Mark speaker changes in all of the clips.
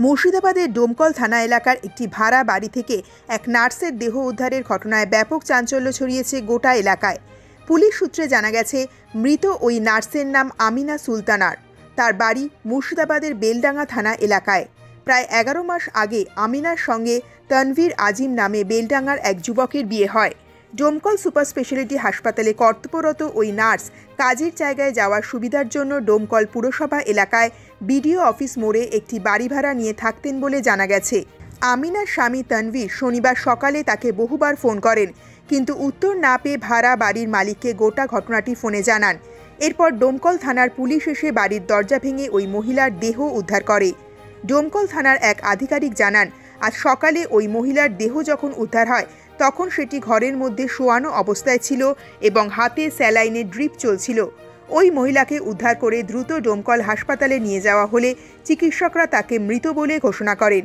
Speaker 1: মুর্শিদাবাদের ডোমকল থানা এলাকার একটি ভাড়া বাড়ি থেকে এক নার্সের দেহ উদ্ধারের ঘটনায় ব্যাপক চাঞ্চল্য ছড়িয়েছে গোটা এলাকায়। পুলিশ সূত্রে জানা গেছে, মৃত ওই নার্সের নাম আমিনা সুলতানার। তার বাড়ি মুর্শিদাবাদের বেলডাঙ্গা থানা এলাকায়। প্রায় 11 মাস আগে আমিনার সঙ্গে তানভীর আজিম নামে বেলডাঙ্গার এক যুবকের বিয়ে হয়। ডোমকল সুপার স্পেশালিটি হাসপাতালে কর্তব্যরত ওই নার্স কাজের জায়গায় যাওয়ার সুবিধার জন্য ডোমকল পুরসভা এলাকায় বিডিও অফিস মোড়ে একটি বাড়ি ভাড়া নিয়ে থাকতেন বলে জানা গেছে। আমিনার স্বামী তানভীর শনিবার সকালে তাকে বহুবার ফোন করেন, কিন্তু উত্তর না পেয়ে ভাড়া বাড়ির মালিককে গোটা ঘটনাটি ফোনে জানান। এরপর ডোমকল থানার পুলিশ এসে বাড়ির দরজা ভেঙে ওই মহিলার দেহ উদ্ধার করে। ডোমকল থানার এক আধিকারিক জানান, আজ সকালে ওই মহিলার দেহ যখন উদ্ধার হয় তখন সেটি ঘরের মধ্যে শোয়ানো অবস্থায় ছিল এবং হাতে স্যালাইনের ড্রিপ চলছিল। ওই মহিলাকে উদ্ধার করে দ্রুত ডোমকল হাসপাতালে নিয়ে যাওয়া হলে চিকিৎসকরা তাকে মৃত বলে ঘোষণা করেন।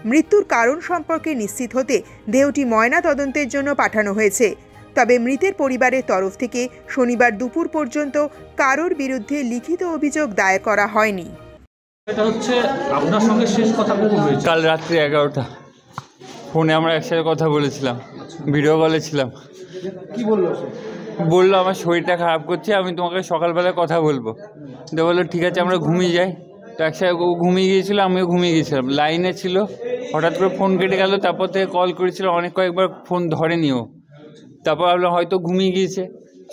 Speaker 1: মৃত্যুর কারণ সম্পর্কে নিশ্চিত হতে দেহটি ময়না তদন্তের জন্য পাঠানো হয়েছে। তবে মৃতের পরিবারের তরফ থেকে শনিবার দুপুর পর্যন্ত কারোর বিরুদ্ধে লিখিত অভিযোগ দায়ের করা হয়নি।
Speaker 2: এটা হচ্ছে আপনার সঙ্গে শেষ কথা কখন হয়েছে?
Speaker 3: কাল রাত্রি 11টা ফোনে আমরা একসাথে কথা বলেছিলাম, ভিডিও কলে ছিলাম।
Speaker 2: কি বললো?
Speaker 3: বললো আমার শরীরটা খারাপ করছে, আমি তোমাকে সকালবেলায় কথা বলবো। তো বললো ঠিক আছে, আমরা ঘুমিয়ে যাই। তো একসাথে ও ঘুমিয়ে গিয়েছিলো, আমিও ঘুমিয়ে গিয়েছিলাম। লাইনে ছিল, হঠাৎ করে ফোন কেটে গেল। তারপর থেকে কল করেছিল, কয়েকবার ফোন ধরেনি ও। তারপর ভাবলাম হয়তো ঘুমিয়ে গিয়েছে।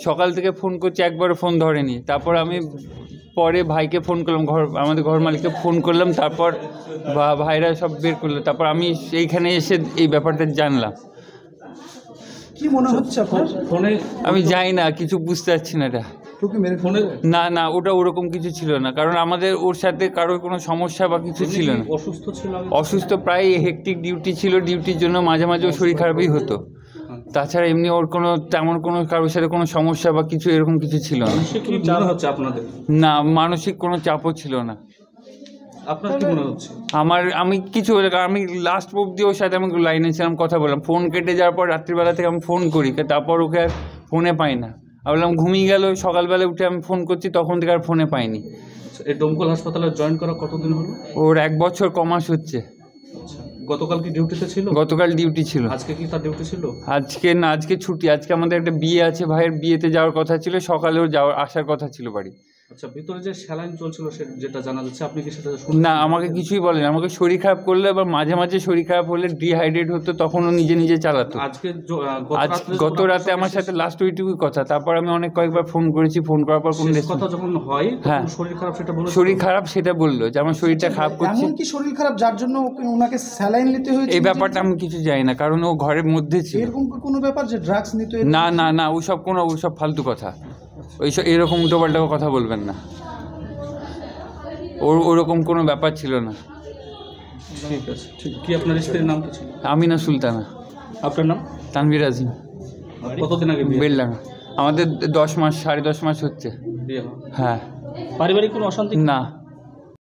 Speaker 3: সকাল থেকে ফোন করছি, একবারও ফোন ধরেনি। তারপর আমি পরে ভাইকে ফোন করলাম, আমাদের ঘর মালিককে ফোন করলাম। তারপর ভাইরা সব বের করলো। তারপর আমি এইখানে এসে এই ব্যাপারটা জানলাম।
Speaker 2: কি মনে হচ্ছে আপনার? ফোনে
Speaker 3: আমি যাই না, কিছু বুঝতে পারছি না। এটা
Speaker 2: ফোনে
Speaker 3: না ওটা ওরকম কিছু ছিল না, কারণ আমাদের ওর সাথে কারোর কোনো সমস্যা বা কিছু ছিল না।
Speaker 2: অসুস্থ ছিল?
Speaker 3: অসুস্থ, প্রায় হেকটিক ডিউটি ছিল। ডিউটির জন্য মাঝে মাঝে ওর শরীর খারাপই হতো। তাছাড়া এমনি ওর কোনো তেমন কোনো কারোর সাথে কোনো সমস্যা বা কিছু এরকম কিছু ছিল না।
Speaker 2: কি মনে হচ্ছে আপনাদের?
Speaker 3: না, মানসিক কোনো চাপও ছিল না।
Speaker 2: আপনার কি মনে হচ্ছে?
Speaker 3: আমি কিছু আমি লাস্ট অবধি ওর সাথে আমি লাইনে ছিলাম, কথা বললাম। ফোন কেটে যাওয়ার পর রাত্রিবেলা থেকে আমি ফোন করি, তারপর ওকে আর ফোনে পাই না। আমি বললাম ঘুমিয়ে গেল। সকালবেলা উঠে আমি ফোন করছি, তখন থেকে আর ফোনে পাইনি।
Speaker 2: এই ডোমকল হাসপাতালে জয়েন করা কতদিন হলো?
Speaker 3: ওর 1 বছর কমাস হচ্ছে।
Speaker 2: গতকাল কি ডিউটিতে ছিল?
Speaker 3: গতকাল ডিউটি ছিল।
Speaker 2: আজকে কি তার ডিউটি ছিল?
Speaker 3: আজকে না, আজকে ছুটি। আজকে আমাদের একটা বিয়ে আছে, ভাইয়ের বিয়েতে যাওয়ার কথা ছিল। সকালেও আসার কথা ছিল বাড়ি।
Speaker 2: আচ্ছা, ভিতরে যে স্যালাইন চলছিল যেটা জানা যাচ্ছে, আপনি কি সেটা
Speaker 3: না, আমাকে কিছুই বলেন। আমাকে শরীর খারাপ করলে বা মাঝে মাঝে শরীর খারাপ হলে ডিহাইড্রেট হতো, তখন ও নিজে নিজে চালাতো।
Speaker 2: আজকে
Speaker 3: গত রাতে আমার সাথে লাস্ট ওইটুকুই কথা। তারপর আমি কয়েকবার ফোন করেছি। ফোন করার পর কোনো
Speaker 2: কথা যখন হয়,
Speaker 3: হ্যাঁ,
Speaker 2: শরীর খারাপ সেটা বলে
Speaker 3: শরীর খারাপ সেটা বললো, যে আমার শরীরটা খারাপ করছে।
Speaker 4: এমন কি শরীর খারাপ যার জন্য ওনাকে স্যালাইন নিতে হয়েছে?
Speaker 3: এই ব্যাপারটা আমি কিছু জানি না, কারণ ও ঘরের মধ্যে ছিল।
Speaker 4: এরকম কোনো ব্যাপার যে ড্রাগস নিতে?
Speaker 3: না ওসব ফালতু কথা। ওইসব এরকম উল্টোপাল্টা কথা বলবেন না। ওরকম কোনো ব্যাপার ছিল না।
Speaker 2: ঠিক আছে। কি আপনার স্ত্রীর নাম কি ছিল?
Speaker 3: আমিনা সুলতানা।
Speaker 2: আপনার নাম?
Speaker 3: তানভীর আজিম।
Speaker 2: কতদিন আগে
Speaker 3: বেলডাঙ্গা। আমাদের 10 মাস, 10.5 মাস হচ্ছে।
Speaker 2: বিয়ে?
Speaker 3: হ্যাঁ।
Speaker 2: পারিবারিক কোনো অশান্তি?
Speaker 3: না।